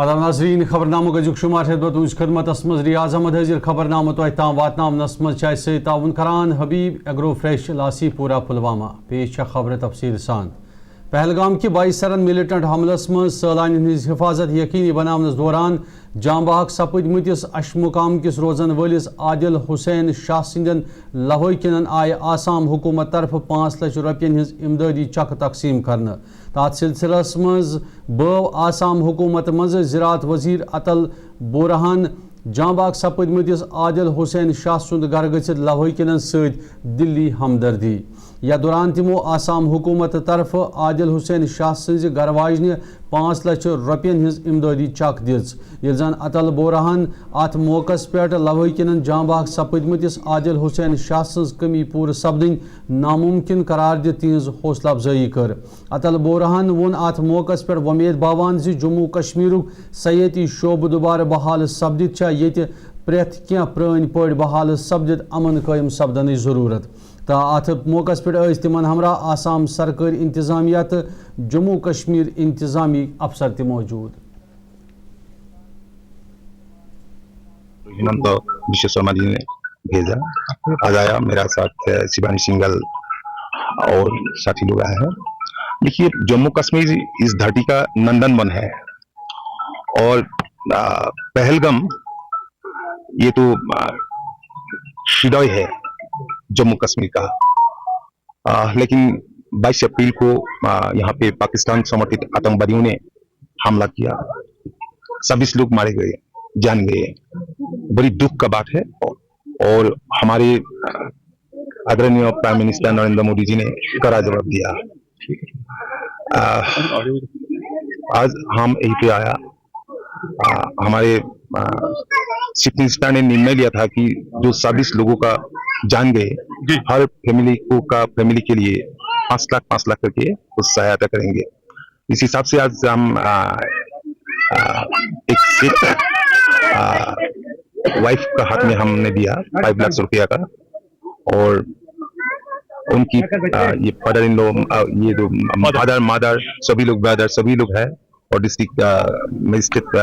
آداب ناظرین خبرنامہ گزیک شمار خدمت تہذ خدمت مز ریاض احمد حاضر خبرنامہ تہ تام واتنس مز سی تعاون کران حبیب ایگرو فریش لاسی پورہ پلوامہ پیش خبر تفصیل سان پہلگام کہ 22 سرن ملیٹنٹ حملس مز سیلان ہز حفاظت یقینی بناونس دوران جام بحق سپدمتس اشمقام کس روزن ولس عادل حسین شاہ سندین لہوئی کنن آئے آسام حکومت طرف 5 لچھ رۄپین ہز امدادی چک تقسیم کرنے تات سلسلس مز بو آسام حکومت مز زراعت وزیر اطل بورہان جام باغ سپدمتس عادل حسین شاہ سند گر گژھت لہوئی کنن ست دلی ہمدردی یا دوران تمو آسام حکومت طرف عادل حسین شاہ سز گر واجنہ 5 لچھ رۄپین ہز امدادی چک دِژ ییٚلہِ زن اطل بورہان ات موقع پہ لہوئی کنن جام باغ سپدمتس عادل حسین شاہ سز کمی پور سپدن ناممکن قرار دِتھ تہذ حوصلہ افزائی کر اطل بورہان وون ات موقع پہ ومید باوان زِ جموں کشمیرک سیاحتی شعبہ دوبارہ بحال سپدت چھا ییٚتہِ پرٛٮ۪تھ کینٛہہ پرٛٲنۍ پٲٹھۍ بحال سپدت امن قٲیم سپدنٕچ ضروٗرت تا ات موقع پہ تمن ہمراہ آسام سرکاری انتظامیہ تو جموں کشمیر انتظامی افسر تہ موجود ہمنت وشو شرما جی نے بھیجا آج آیا میرا ساتھ شیوانی سنگل اور ساتھی لوگ آئے ہیں. دیکھیے جموں کشمیر اس دھرتی کا نندن ون ہے اور پہلگام یہ تو ہدوئی ہے جموں کشمیر کا، لیکن 22 اپریل کو یہاں پہ پاکستان سمرتھت آتنکوادیوں نے حملہ کیا، 26 لوگ مارے گئے، جان گئے. بڑی دکھ کا بات ہے اور ہمارے آدرنیہ پرائم منسٹر نریندر مودی جی نے کڑا جواب دیا. آج ہم یہیں پہ آیا، ہمارے چیف منسٹر نے نرنے لیا تھا کہ جو 26 لوگوں کا جان گئے ہر فیملی کے لیے 5 لاکھ کر کے اس سہایتا کریں گے. اس حساب سے آج ہم ایک وائف کا ہاتھ میں ہم نے دیا 5 لاکھ روپیہ کا، اور ان کی یہ فادر ان لو، یہ جو فادر مادر سبھی لوگ برادر سبھی لوگ ہیں، اور ڈسٹرکٹ مجسٹریٹ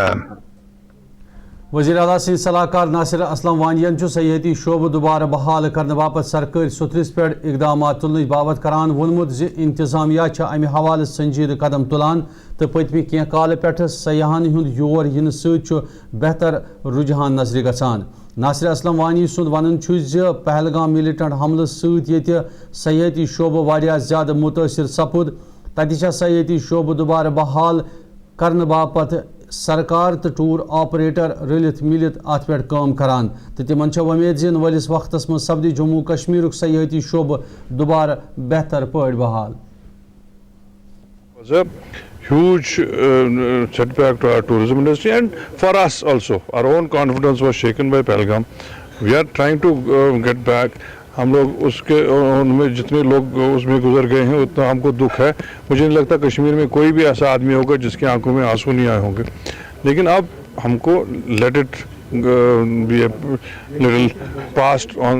وزیر اعلیٰ سند صلاح کار ناصر اسلم وانین سیاحتی شعبہ دوبارہ بحال کرنے باپت سرکاری سترس پہ اقدامات تلن بابت کران وونمت زِ انتظامیہ امہ حوالہ سنجیدہ قدم تلان تو پتمہ کی کال پہ سیاحن ہند یور ین ست بہتر رجحان نظر گژھان. ناصر اسلم وانی سند ونن زِ پہلگام ملیٹنٹ حملہ ست ییٚتہِ سیاحتی شعبہ واریاہ زیادہ متاثر سپد تتہِ سیاحتی شعبہ دوبارہ بحال کرنے باپت سرکار تو ٹور آپریٹر رلت ملت ات پہ کام کران تو تمن ومید زن ولس وقتس من سپدی جموں کشمیر سیاحتی شعبہ دوبارہ بہتر پٲٹھۍ بحال. Was a huge setback to our tourism industry and for us also. Our own confidence was shaken by Pahalgam. We are trying to get back. ہم لوگ اس کے ان میں جتنے لوگ اس میں گزر گئے ہیں اتنا ہم کو دکھ ہے. مجھے نہیں لگتا کشمیر میں کوئی بھی ایسا آدمی ہوگا جس کی آنکھوں میں آنسو نہیں آئے ہوں گے، لیکن اب ہم کو let it be a little past on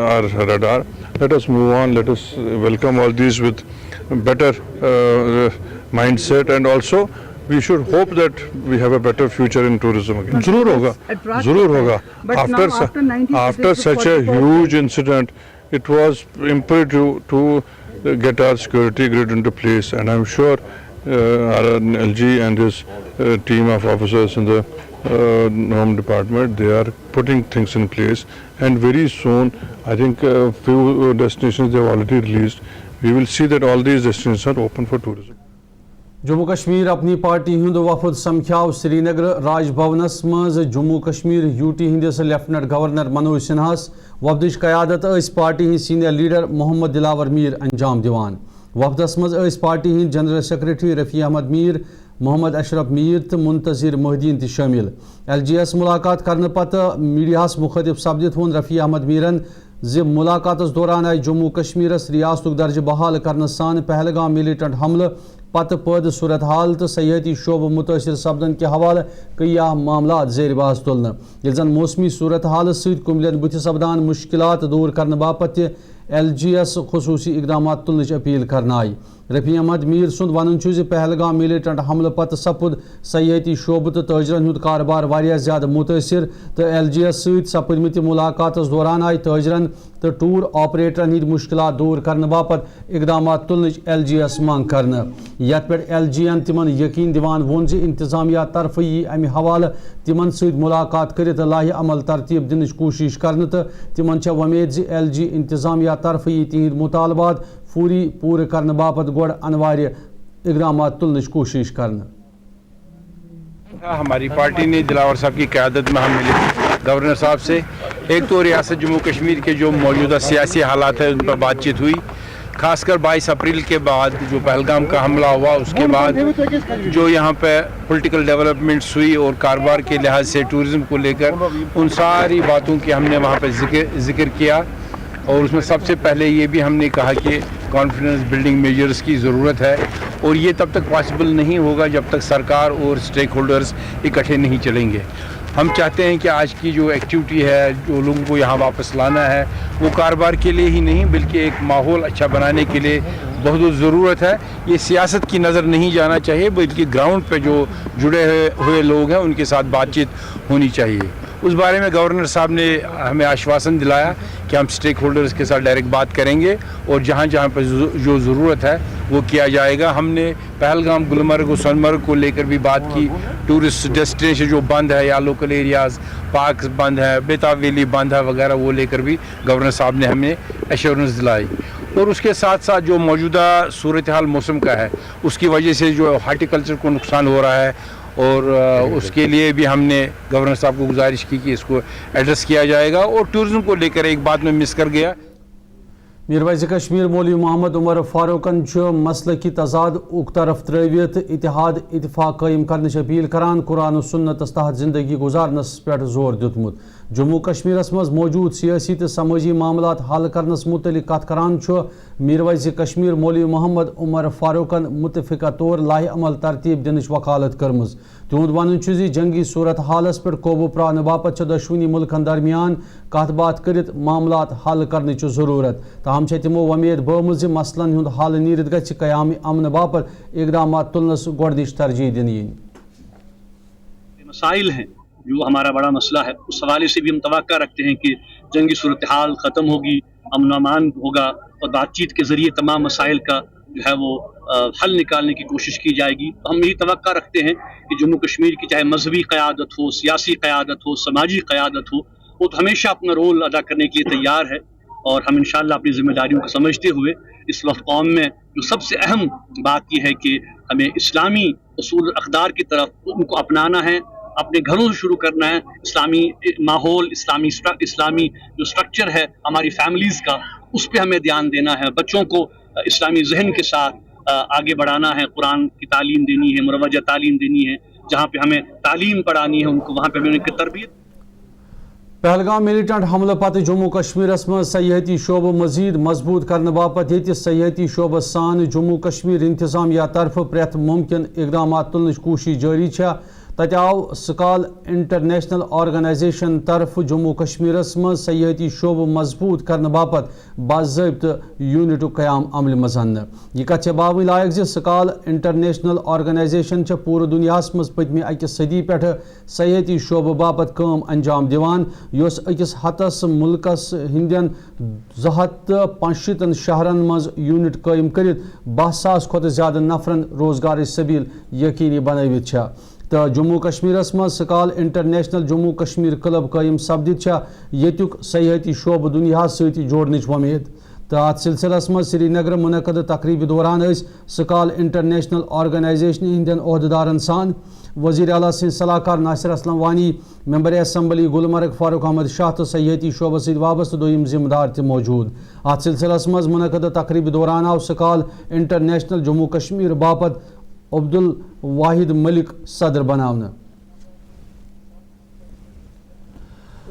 our radar. Let us move on, let us welcome all these with better mind set and also we should hope that we have a better future in tourism again. ضرور ہوگا. After such a huge incident, it was imperative to get our security grid into place, and I'm sure LG and his team of officers in the Home Department, they are putting things in place, and very soon, I think a few destinations they have already released. We will see that all these destinations are open for tourism. Jammu Kashmir اپنی party ہند وفد سمکھیاو سری نگر راج بھونس مز Jammu Kashmir UT ہندس lieutenant governor Manoj سنہاس وفدچ قیادت party ہند senior leader محمد دلاور میر انجام دیوان. وفدس مز party ہند general secretary Rafi Ahmad میر، محمد اشرف میر تو منتظر محدین شامل. LG یس ملاقات کرنے پتہ میڈیاہس مخاطب سپدت وون رفیع احمد میرن زِ ملاقاتس دوران آئی جموں کشمیرس ریاستک درجہ بحال کرنے سان پہلگام ملیٹنٹ حملہ پتہ پٲدٕ صورتحال تو سیاحتی شعبہ متاثر سپدن کے حوالہ کئی معاملات زیر بحث تلنے، ییٚلہِ زن موسمی صورتحال ست کملین بُتھِ سپدان مشکلات دور کرنے باپت LGS خصوصی اقدامات تلنچ اپیل کرنا آئی رفیع احمد میر سند ون پہلگام ملیٹنٹ حملہ پتہ سپد سیاحتی شعبہ تو تاجرن ہند کاربار واریاہ زیادہ متاثر تو LGS ست سپدمت ملاقات دوران آئی تاجرن تو ٹور آپریٹرن ہند مشکلات دور کرنے باپت اقدامات تلنچ LGS منگ کرنا یت پہ LGN تمن یقین دیوان وون انتظامیہ طرف یہ امہ حوالہ تمن ست ملاقات کرت لاہ عمل ترتیب دنچ کوشش کرنے تو تمن ومید LG انتظامیہ طرف یہ تہند مطالبات فوری پور کرنے باپت گوڑ انوار اقدامات تلنچ کوشش کرنا ہماری پارٹی نے دلاور صاحب کی قیادت میں ہم ملے گورنر صاحب سے ایک تو ریاست جموں کشمیر کے جو موجودہ سیاسی حالات ہیں ان پر بات چیت ہوئی خاص کر 22 اپریل کے بعد جو پہلگام کا حملہ ہوا اس کے بعد جو یہاں پہ پولیٹیکل ڈیولپمنٹس ہوئی اور کاروبار کے لحاظ سے ٹورزم کو لے کر ان ساری باتوں کی ہم نے وہاں پہ ذکر کیا اور اس میں سب سے پہلے یہ بھی ہم نے کہا کہ کانفیڈنس بلڈنگ میجرز کی ضرورت ہے اور یہ تب تک پاسبل نہیں ہوگا جب تک سرکار اور سٹیک ہولڈرز اکٹھے نہیں چلیں گے. ہم چاہتے ہیں کہ آج کی جو ایکٹیویٹی ہے جو لوگوں کو یہاں واپس لانا ہے وہ کاروبار کے لیے ہی نہیں بلکہ ایک ماحول اچھا بنانے کے لیے بہت ضرورت ہے. یہ سیاست کی نظر نہیں جانا چاہیے بلکہ گراؤنڈ پہ جو جڑے ہوئے لوگ ہیں ان کے ساتھ بات چیت ہونی چاہیے. اس بارے میں گورنر صاحب نے ہمیں آشواسن دلایا کہ ہم سٹیک ہولڈرز کے ساتھ ڈائریکٹ بات کریں گے اور جہاں جہاں پہ جو ضرورت ہے وہ کیا جائے گا. ہم نے پہلگام گلمرگ و سونمرگ کو لے کر بھی بات کی. ٹورسٹ ڈیسٹینیشن جو بند ہے یا لوکل ایریاز پارکس بند ہے بیتاب ویلی بند ہے وغیرہ وہ لے کر بھی گورنر صاحب نے ہمیں ایشورنس دلائی. اور اس کے ساتھ ساتھ جو موجودہ صورتحال موسم کا ہے اس کی وجہ سے جو ہارٹیکلچر کو نقصان ہو رہا ہے اور اس کے لیے بھی ہم نے گورنر صاحب کو گزارش کی کہ اس کو ایڈریس کیا جائے گا. اور ٹورزم کو لے کر ایک بات میں مس کر گیا. میر وزیر کشمیر مولوی محمد عمر فاروقن مسلکی تضاد طرف ترویت اتحاد اتفاق قائم کرنے اپیل کران قرآن و سنتس تحت زندگی گزارنس پہ زور دیتمت. جموں کشمیرس مز موجود سیاسی تو سماجی معاملات حل کرنس متعلق کت کران میر وزیر کشمیر مولوی محمد عمر فاروقن متفقہ طور لاہ عمل ترتیب دنچ وکالت کرمز. تہد ون جنگی صورت حالس پہ قوبو پرانے باپت دشونی ملکن درمیان کت بات کرت معاملات حل کرنے ضرورت. تاہم تمو ومید بہت مسلن ہند حل نیرت گھ قیام امن باپت اقدامات تلنس گۄڈنِچ ترجیح دن ین. مسائل ہیں جو ہمارا بڑا مسئلہ ہے اس حوالے سے بھی ہم توقع رکھتے ہیں کہ جنگی صورتحال ختم ہوگی امن و امان ہوگا اور بات چیت کے ذریعے تمام مسائل کا جو ہے وہ حل نکالنے کی کوشش کی جائے گی. ہم یہی توقع رکھتے ہیں کہ جموں کشمیر کی چاہے مذہبی قیادت ہو سیاسی قیادت ہو سماجی قیادت ہو وہ تو ہمیشہ اپنا رول ادا کرنے کے لیے تیار ہے اور ہم انشاءاللہ اپنی ذمہ داریوں کو سمجھتے ہوئے اس وقت قوم میں جو سب سے اہم بات یہ ہے کہ ہمیں اسلامی اصول اقدار کی طرف ان کو اپنانا ہے اپنے گھروں سے شروع کرنا ہے. اسلامی ماحول اسلامی جو سٹرکچر ہے ہماری فیملیز کا اس پہ ہمیں دھیان دینا ہے. بچوں کو اسلامی ذہن کے ساتھ آگے بڑھانا ہے. قرآن کی تعلیم دینی ہے مروجہ تعلیم دینی ہے جہاں پہ ہمیں تعلیم پڑھانی ہے ان کو وہاں پہ ان کی تربیت. پہلگام ملیٹنٹ حملہ پتہ جموں کشمیرس من سیاحتی شعبہ مزید مضبوط کرنے باپت یہ سیاحتی شعبہ سان جموں کشمیر انتظامیہ طرف پریت ممکن اقدامات تلنچ کوشش جاری ہے. تت آو سکال انٹرنیشنل آرگنائزیشن طرف جموں کشمیرس من سیاحتی شعبہ مضبوط کرنے باپت باضابطہ یونٹ قیام عمل مزن. یہ کت باون لائق سکال انٹرنیشنل آرگنائزیشن پور دنیا مز پتمہ اکس صدی پہ سیاحتی شعبہ باپت کام انجام دیوان یس اکس ہتس ملکس ہندین 265 شہرن مز یونٹ قائم کرت 10,000 کھت زیادہ نفرن روزگار سبیل یقینی بنوت. تو جموں کشمیرس مز سکال انٹرنیشنل جموں کشمیر کلب قائم سپدت یتک سیاحتی شعبہ دنیا ست جوڑنچ ومید. تو ات سلسلس مز سری نگر منعقد تقریب دوران سکال انٹرنیشنل آرگنائزیشن ہندین عہدیدارن سان وزیر اعلیٰ سند صلاحکار ناصر اسلم وانی ممبر اسمبلی گلمرگ فاروق احمد شاہ تو سیاحتی شعبہ ست وابستہ دویم ذمہ دار تہ موجود. ات سلسلس مز منعقد تقریب دوران آو سکال انٹرنیشنل جموں کشمیر باپت عبد الواحد ملک صدر بناونا.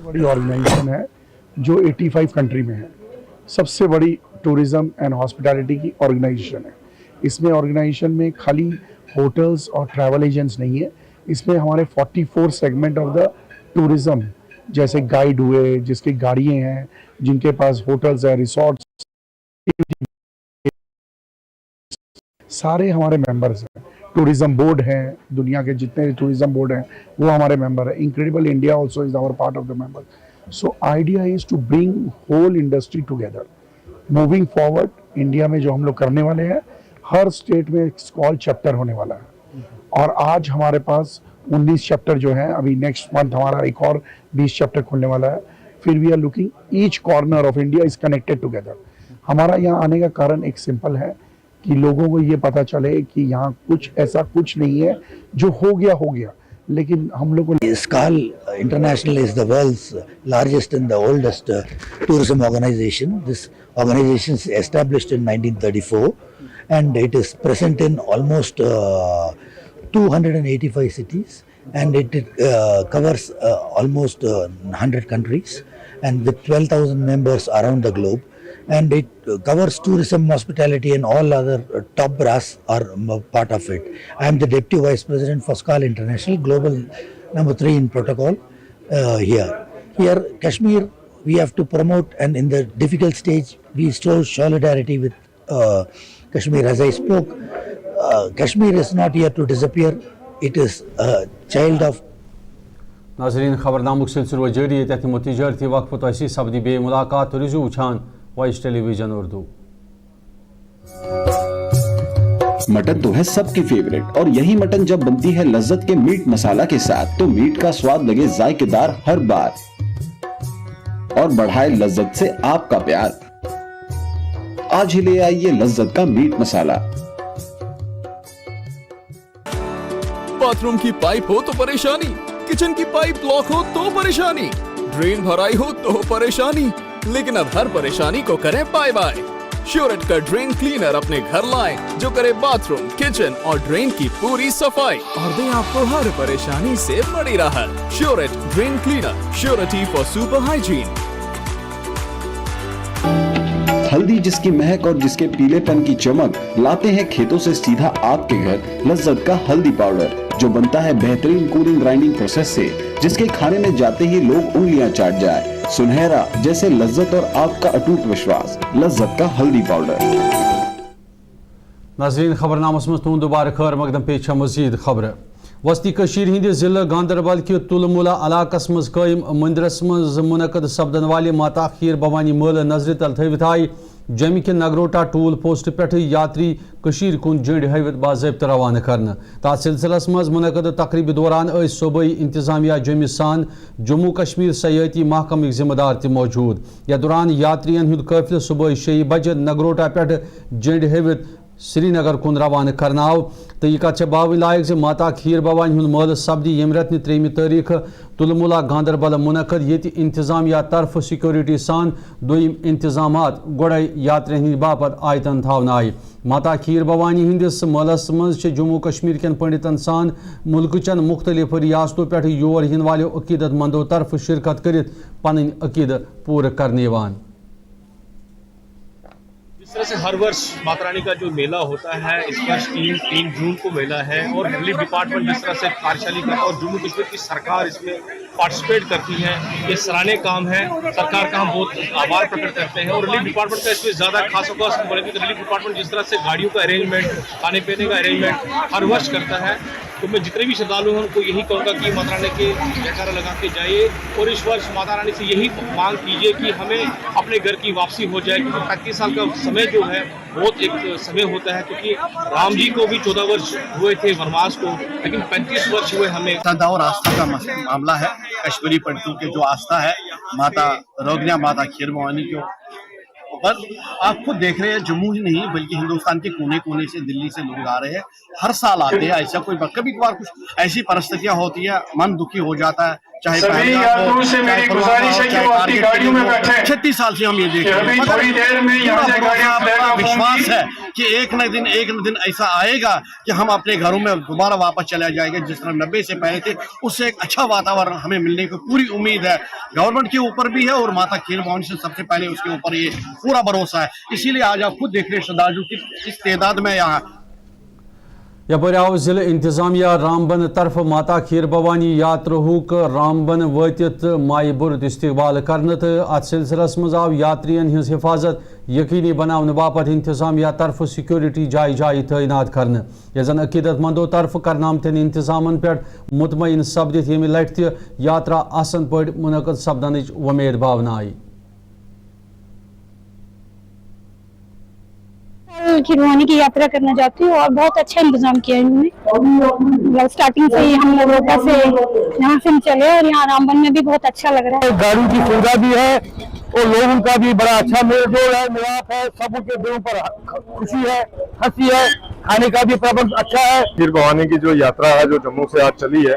بڑی آرگنائزیشن ہے جو 85 کنٹری میں ہے. سب سے بڑی ٹورزم اینڈ ہاسپٹیلٹی کی آرگنائزیشن ہے. اس میں آرگنائزیشن میں خالی ہوٹلز اور ٹریول ایجنٹس نہیں ہے. اس میں ہمارے 44 سیگمنٹ آف دا ٹورزم جیسے گائیڈ ہوئے جس کی گاڑیاں ہیں جن کے پاس ہوٹلز ہیں ریسورٹس सारे हमारे मेंबर्स हैं, टूरिज्म बोर्ड हैं, दुनिया के जितने टूरिज्म बोर्ड हैं वो हमारे मेंबर हैं, incredible India also is our part of the member. So idea is to bring whole industry together. Moving forward India में जो हम लोग करने वाले हैं, हर स्टेट में स्कॉल चैप्टर होने वाला है और आज हमारे पास 19 चैप्टर जो है, अभी नेक्स्ट मंथ हमारा एक और 20 चैप्टर खुलने वाला है. फिर we are looking each corner of India is connected together. हमारा यहाँ आने का कारण एक सिंपल है कि लोगों को ये पता चले कि यहाँ कुछ ऐसा कुछ नहीं है, जो हो गया, लेकिन हम लोग को SCAL International is the world's largest and the oldest tourism organization. This organization is established in 1934 and it is present in almost 285 cities and it covers almost 100 countries and with 12,000 members around the globe. And it covers tourism, hospitality and all other top brass are part of it. I am the Deputy Vice President for SCAL International, Global number 3 in protocol here. Here, Kashmir, we have to promote, and in the difficult stage, we show solidarity with Kashmir. As I spoke, Kashmir is not here to disappear. It is a child of नाज़रीन खबरनामुक सिलसिलो जारी तहत मुतजारती वक्फ तो ऐसी सब्दी बे मुलाकात रिजू उछान वॉइस टेलीविजन उर्दू. मटन तो है सबकी फेवरेट और यही मटन जब बनती है लज्जत के मीट मसाला के साथ तो मीट का स्वाद लगे जायकेदार हर बार और बढ़ाए लज्जत से आपका प्यार. आज ही ले आइए लज्जत का मीट मसाला. बाथरूम की पाइप हो तो परेशानी, किचन की पाइप ब्लॉक हो तो परेशानी, ड्रेन भराई हो तो परेशानी, लेकिन अब हर परेशानी को करें बाय बाय. श्योरेट का ड्रेन क्लीनर अपने घर लाएं जो करे बाथरूम, किचन और ड्रेन की पूरी सफाई और दे आपको हर परेशानी से बड़ी राहत. श्योरेट drain cleaner, surety for super hygiene. हल्दी जिसकी महक और जिसके पीलेपन की चमक लाते हैं खेतों से सीधा आपके घर. लज्जत का हल्दी पाउडर जो बनता है बेहतरीन कूलिंग ग्राइंडिंग प्रोसेस से, जिसके खाने में जाते ही लोग उंगलियां चाट जाए. सुनहरा जैसे लज्जत और आपका अटूट विश्वास. लज्जत का हल्दी पाउडर. नाज़रीन खबरनामस मज तुम दोबारा खैर मकदम पेश मजीद खबर. वस्ती कशीर हिंद जिला गांदरबल के तुलमुला इलाकस मज कायम मंदिरस मज मुनकद सपदन वाले माता खीर भवानी मेल नजर तल थवित आय जम के नगरोटा टूल पोस्ट पे यात्री कशीर कुन जंड हवित बाज़ाब्त रवाना करना. तथ सिलसिलस मज मुनकद तकरीब दौरान सूबाई इंतजामिया जम सान जम्मू कश्मीर सयाती महकम जिम्मेदार त मौजूद. यह दौरान यात्रियन हुंद काफिल सुबह 6 बजे नगरोटा पे जंड हवित श्रीनगर कुन रवाना करना आव. तो यह कत बावन लायक जे माता खीर भवानी हुंद मेल सपदी यम रेतन 3 तारीख तुलमुला गांदरबल मुनकद. ये इंतजामिया तरफ सिक्योरिटी सान दोयम इंतजामात गोड़े यात्रियन हिंद बापत आयतन थावन आय. माता खीर भवानी हिंदिस मेलस मज जम्मू कश्मीर कन पंडितन सान मुल्कचन मुख्तलिफ रियासतों पे योर इन वालों अकीदतमंदों तरफ शिरकत करित पन अकीदत पूरा करने वान. इस तरह से हर वर्ष माता रानी का जो मेला होता है, इस वर्ष 3 जून को मेला है और रिलीफ डिपार्टमेंट जिस तरह से कार्यशाली करता है और जम्मू कश्मीर की सरकार इसमें पार्टिसिपेट करती है, ये सराहनीय काम है. सरकार का हम बहुत आभार प्रकट करते हैं और रिलीफ डिपार्टमेंट का इसमें ज़्यादा खास अवकाश बोलेंगे तो रिलीफ डिपार्टमेंट जिस तरह से गाड़ियों का अरेंजमेंट, खाने पीने का अरेंजमेंट हर वर्ष करता है. तो मैं जितने भी श्रद्धालु हैं उनको यही कहूँगा कि माता रानी के जयकारा लगा के जाइए और इस वर्ष माता रानी से यही मांग कीजिए कि हमें अपने घर की वापसी हो जाए, क्योंकि 35 साल का समय जो है बहुत एक समय होता है, क्योंकि राम जी को भी 14 वर्ष हुए थे वनवास को, लेकिन 35 वर्ष हुए हमें. श्रद्धा और आस्था का मामला है. कश्मीरी पंडितों की जो आस्था है माता रोगनिया, माता खीर भवानी के ऊपर, आप खुद देख रहे हैं जम्मू ही नहीं बल्कि हिंदुस्तान के कोने कोने से, दिल्ली से लोग आ रहे हैं, हर साल आते हैं. ऐसा कोई कभी कभार कुछ ऐसी परिस्थितियां होती है, मन दुखी हो जाता है. चाहे सभी यात्रियों से मेरी गुजारिश है कि वो अपनी गाड़ियों में बैठे. 36 साल से हम ये देख रहे हैं. थोड़ी देर में यहाँ से गाड़ियां विश्वास है कि एक न दिन ऐसा आएगा कि हम अपने घरों में दोबारा वापस चले जाएंगे जिस तरह 90 से पहले थे. उससे एक अच्छा वातावरण हमें मिलने की पूरी उम्मीद है. गवर्नमेंट के ऊपर भी है और माता खीर भवानी से सबसे पहले उसके ऊपर ये पूरा भरोसा है. इसीलिए आज आप खुद देख रहे हैं श्रद्धालु की इस तादाद में यहाँ. यपर आव जिले इंतजामिया रामबन तरफ माता खीर भवानी यात्रुक रामबन वतित माय बुर्द इस्तकबाल करने तो अत सिलसिलस मज आव यात्रियन हिंस हिफाजत यकीनी बनाने बापत इंतजामिया तरफ सिक्योरिटी जाय जाय तैनात करने ये जन अकीदतमंदों तरफ करनामतन इंतजामन पे मुतमईन सपदित यमि लट तह यात्रा आसन पड़ मुनक़द सपदनच उम्मीद भावना आई। खिरवानी की यात्रा करना चाहती हूँ और बहुत अच्छा इंतजाम किया इन्होंने। स्टार्टिंग से ही हम लोग रोटा से यहाँ से चले और यहाँ रामबन में भी बहुत अच्छा लग रहा है। गाड़ी की सुविधा भी है और लोगों का भी बड़ा अच्छा मेलजोल है, मिलाप है, सबके दिलों पर खुशी है, हंसी है, खाने का भी प्रबंध अच्छा है। खीर भवानी की जो यात्रा है जो जम्मू से आज चली है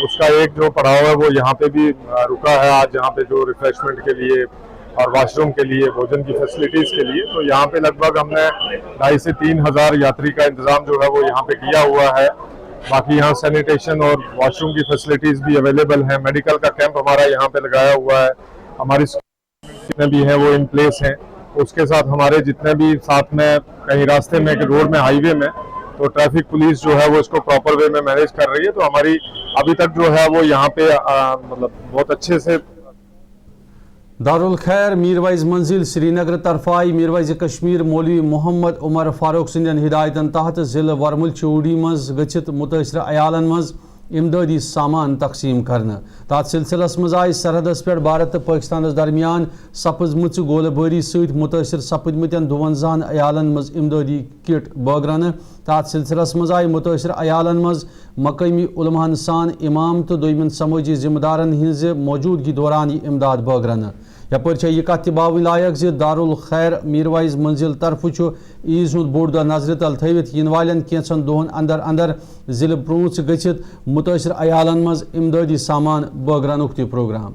उसका एक जो पड़ाव है वो यहाँ पे भी रुका है आज, यहाँ पे जो रिफ्रेशमेंट के लिए और वॉशरूम के लिए, भोजन की फैसिलिटीज के लिए, तो यहाँ पे लगभग हमने 2,500 से 3,000 यात्री का इंतजाम जो है वो यहाँ पे किया हुआ है। बाकी यहाँ सैनिटेशन और वॉशरूम की फैसिलिटीज भी अवेलेबल हैं। मेडिकल का कैंप हमारा यहाँ पे लगाया हुआ है, हमारी जितने भी हैं वो इन प्लेस हैं। उसके साथ हमारे जितने भी साथ में कहीं रास्ते में रोड में हाईवे में तो ट्रैफिक पुलिस जो है वो इसको प्रॉपर वे में मैनेज कर रही है। तो हमारी अभी तक जो है वो यहाँ पे मतलब बहुत अच्छे से। दारुल खैर मीरवाइज मंजिल श्रीनगर तरफाई मीरवाइज कश्मीर मौलवी मोहम्मद उमर फारूक सिंधन हिदायतन तहत जिले वरमुल चूड़ी मज गचित मुतासर अयालन मज इमदादी सामान तकसीम करने तथ सिलसिलस मज आय सरहदस पे भारत तो पाकिस्तान दरमियान सपजम गोलबारी सत मुतासर सपदमत 52 अयालन मज इमदादी किट बगरान तथ सिलसिलस मज आय मुतासर अयालन मज मकामी उलमान सान इमाम तो दोयमन समाजी जिम्मेदारन हिंज मौजूदगी दौरान यह इमदाद बगरान। यपर यह कत बावन लायक ज दारुल खैर मीरवाइज मंजिल तरफ ईज हुंद बोड़ दह नजर तल थवित इन वालन कैंसन दोहन अंदर अंदर जिले ब्रोच गचित मुतासर अयालन मज इमदादी सामान बगरानुक तह प्रोग्राम।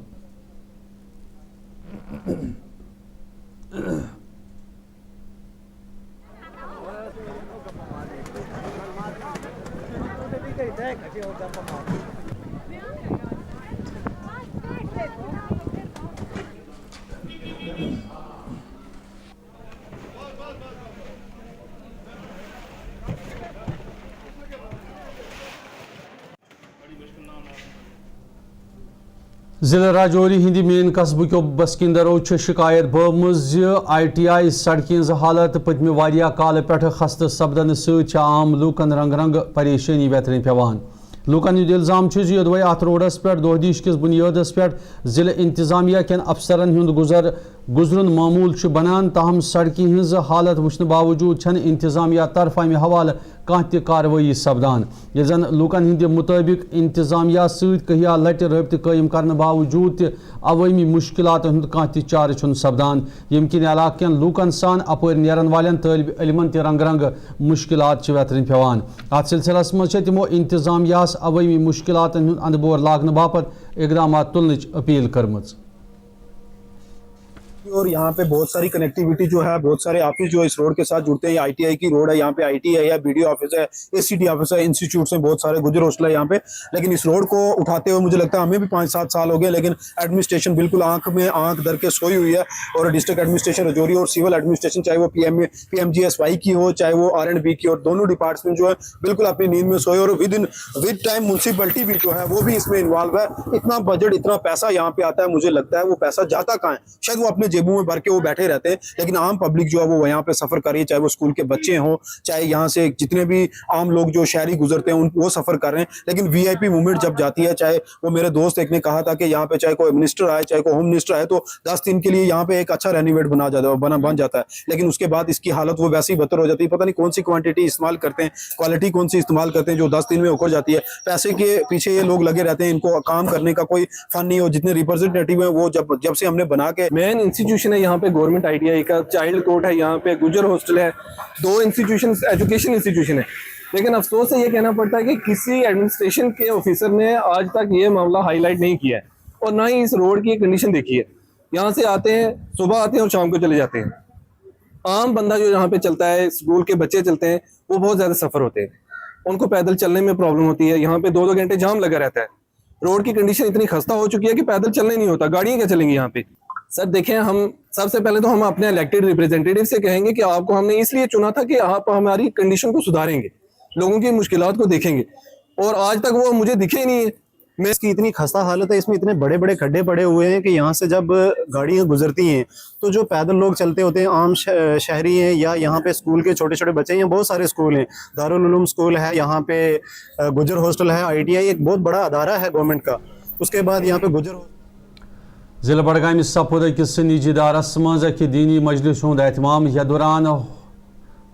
जिले राजौरी हिंदी मेन कस्बों के बसकिंदरों शिकायत बमज ITI सड़कें हालत पतमे वारिया काल पे खस्त सपदन सत आम लूकन रंग रंग परेशानी वेतरन पेवान। लूकन हूं इल्जाम योदवे अत रोडस पे दोहदीश किस बुनियादस पे जिले इंतजामिया कन अफसरन हुंद गुजरन मामूल बनान ताहम सड़कें हज हालत वुचन बावजूद छन इंतजामिया तरफ अमि हवाल कह त कार्रवाई सपदान। ये जन लूकन हंद मुताबिक इंतजामिया सहिया लट रब्त कायम करने बावजूद त अवामी मुश्किलात हंद कह त चार छुन सपदान यम किन इलाकन लूकन सान अपर नेरन वालन तालिब इल्मन त रंग रंग मुश्किलात वेतरन पेवान। अत सिलसिलस मज तमो इंतजामिया अवामी मुश्किलात हंद अंदबोर लागने बापत इकदाम तुलनच अपील करमच। और यहाँ पे बहुत सारी कनेक्टिविटी जो है, बहुत सारे ऑफिस जो इस रोड के साथ जुड़ते हैं। ITI की रोड है, यहाँ पे ITI है, BDO ऑफिस है, ACT ऑफिस है, इंस्टीट्यूट हैं बहुत सारे, गुजर हॉस्टल है यहाँ पे। लेकिन इस रोड को उठाते हुए मुझे लगता है हमें भी 5-7 साल हो गए, लेकिन एडमिनिस्ट्रेशन बिल्कुल आंख में आंख धर के सोई हुई है। और डिस्ट्रिक्ट एडमिनिस्ट्रेशन राजौरी और सिविल एडमिनिस्ट्रेशन, चाहे वो PMGSY की हो चाहे वो R&B की हो, दोनों डिपार्टमेंट जो है बिल्कुल अपनी नींद में सोए। और विद टाइम म्यूनसिपलिटी भी जो है वो भी इसमें इन्वॉल्व है। इतना बजट, इतना पैसा यहाँ पे आता है, मुझे लगता है वो पैसा जाता कहाँ है? शायद वो अपने जेबों में भर के वो बैठे रहते हैं, लेकिन आम पब्लिक जो है वो यहाँ पे सफर कर रही है, चाहे वो स्कूल के बच्चे हों, चाहे यहाँ से जितने भी आम लोग जो शहरी गुजरते हैं वो सफर कर रहे हैं। लेकिन VIP मूवमेंट जब जाती है, चाहे वो मेरे दोस्त एक ने कहा था कि यहाँ पे चाहे कोई मिनिस्टर आए, चाहे कोई होम मिनिस्टर आए, तो 10 दिन के लिए यहाँ पे एक अच्छा रेनोवेट बन जाता है। लेकिन उसके बाद इसकी हालत वो वैसे ही बदतर हो जाती है। पता नहीं कौन सी क्वांटिटी इस्तेमाल करते हैं, क्वालिटी कौन सी इस्तेमाल करते हैं, जो 10 दिन में उखड़ जाती है। पैसे के पीछे ये लोग लगे रहते हैं, इनको काम करने का कोई फन नहीं हो। जितने रिप्रेजेंटेटिव है वो जब से हमने बना के, मेन इंस्टीट्यूशन है यहाँ पे गवर्नमेंट ITI का, चाइल्ड कोर्ट है यहाँ पे, गुजर हॉस्टल है, 2 इंस्टीट्यूशन एजुकेशन इंस्टीट्यूशन है। लेकिन अफसोस से ये कहना पड़ता है कि किसी एडमिनिस्ट्रेशन के ऑफिसर ने आज तक ये मामला हाईलाइट नहीं किया है और ना ही इस रोड की कंडीशन देखी है। यहाँ से आते हैं, सुबह आते हैं और शाम को चले जाते हैं। आम बंदा जो यहाँ पे चलता है, स्कूल के बच्चे चलते हैं, वो बहुत ज्यादा सफर होते हैं, उनको पैदल चलने में प्रॉब्लम होती है। यहाँ पे 2-2 घंटे जाम लगा रहता है। रोड की कंडीशन इतनी खस्ता हो चुकी है कि पैदल चलने नहीं होता, गाड़ियां क्या चलेंगी यहाँ पे। सर देखें, हम सबसे पहले तो हम अपने इलेक्टेड रिप्रेजेंटेटिव से कहेंगे कि आपको हमने इसलिए चुना था कि आप हमारी कंडीशन को सुधारेंगे, लोगों की मुश्किलात को देखेंगे, और आज तक वो मुझे दिखे ही नहीं है। में इसकी इतनी खस्ता हालत है, इसमें इतने बड़े बड़े खड्डे पड़े हुए हैं कि यहाँ से जब गाड़ियाँ गुजरती हैं तो जो पैदल लोग चलते होते हैं, आम शहरी हैं या यहाँ पे स्कूल के छोटे छोटे बच्चे हैं, यहाँ बहुत सारे स्कूल हैं, दारुल उलूम स्कूल है, यहाँ पे गुजर हॉस्टल है, ITI एक बहुत बड़ा अदारा है गवर्नमेंट का, उसके बाद यहाँ पे गुजर जिला बडगाम सपुद अकिस निजी इदारस मज अक दीनी मजलिस हुंद एहतमाम यह दौरान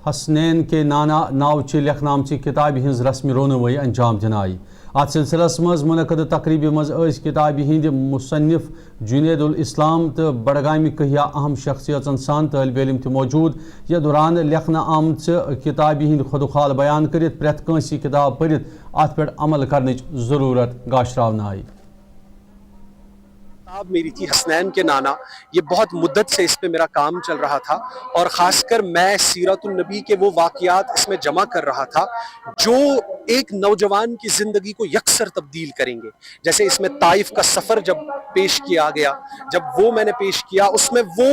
हसनैन के नाना नाव च लेखनाम किताब हज रस्म रोनवई अंजाम दिन आई। अत सिलसिलस मज मुनक़द तकरीब मज किताब हिंद मुसन्निफ जुनैदुल इस्लाम तो बडगाम कहिया अहम शख्सियतन सान तालिब इल्म त मौजूद। यह दौरान लेखन आमच किताब हिंद खुदखाल बयान कर प्रेत कंस किताब पढ़ित अत पे अमल करने जरूरत गाशरावन आई। किताब मेरी थी हसनैन के नाना, ये बहुत मुद्दत से इस पे मेरा काम चल रहा था और ख़ासकर मैं सीरतुन नबी के वो वाक़यात इसमें जमा कर रहा था जो एक नौजवान की ज़िंदगी को यकसर तब्दील करेंगे। जैसे इसमें ताइफ का सफ़र जब पेश किया गया, जब वो मैंने पेश किया, उसमें वो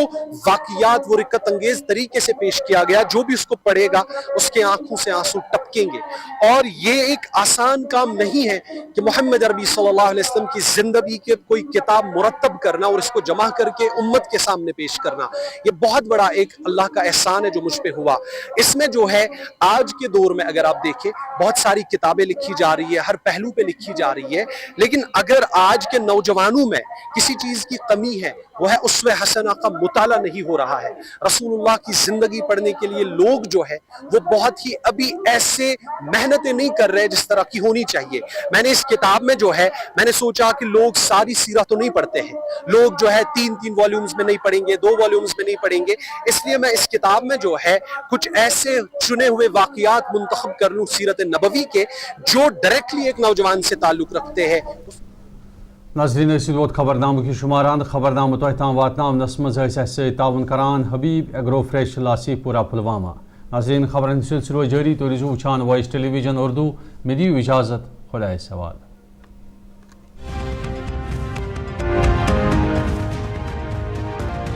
वाक़यात वो रिक्कत अंगेज़ तरीके से पेश किया गया, जो भी उसको पढ़ेगा उसके आंखों से आंसू टपकेंगे। और ये एक आसान काम नहीं है कि मोहम्मद अरबी सल्लल्लाहु अलैहि वसल्लम की ज़िंदगी के कोई किताब मुरत्तब करना और इसको जमा करके उम्मत के सामने पेश करना, ये बहुत बड़ा एक अल्लाह का एहसान है जो मुझ पे हुआ। इसमें जो है आज के दौर में अगर आप देखें बहुत सारी किताबें लिखी जा रही है, हर पहलू पे लिखी जा रही है, लेकिन अगर आज के नौजवानों में किसी चीज की कमी है वो है उसवे हसना का मुताला नहीं हो रहा है। रसूलुल्लाह की जिंदगी पढ़ने के लिए लोग जो है वो बहुत ही अभी ऐसे मेहनतें नहीं कर रहे जिस तरह की होनी चाहिए। मैंने इस किताब में जो है मैंने सोचा कि लोग सारी सीरत तो नहीं पढ़ते हैं, लोग जो है 3-3 वॉल्यूम्स में नहीं पढ़ेंगे, 2 वॉल्यूम्स में नहीं पढ़ेंगे, इसलिए मैं इस किताब में जो है कुछ ऐसे चुने हुए वाकयात मुंतखब कर लूं सीरत नबवी के जो डायरेक्टली एक नौजवान से ताल्लुक रखते हैं। नाज़रीन वोत खबरनामे की शुमारान खबरनाम ताम वातनावनस मज ताउन करान हबीब एग्रो फ्रेश लासी पूरा पुलवामा। नाज़रीन खबरन सिलसिलो जारी तो रिजू वुचान वॉइस टेलीविजन उर्दू में दियो इजाज़त, खुदा सवाल।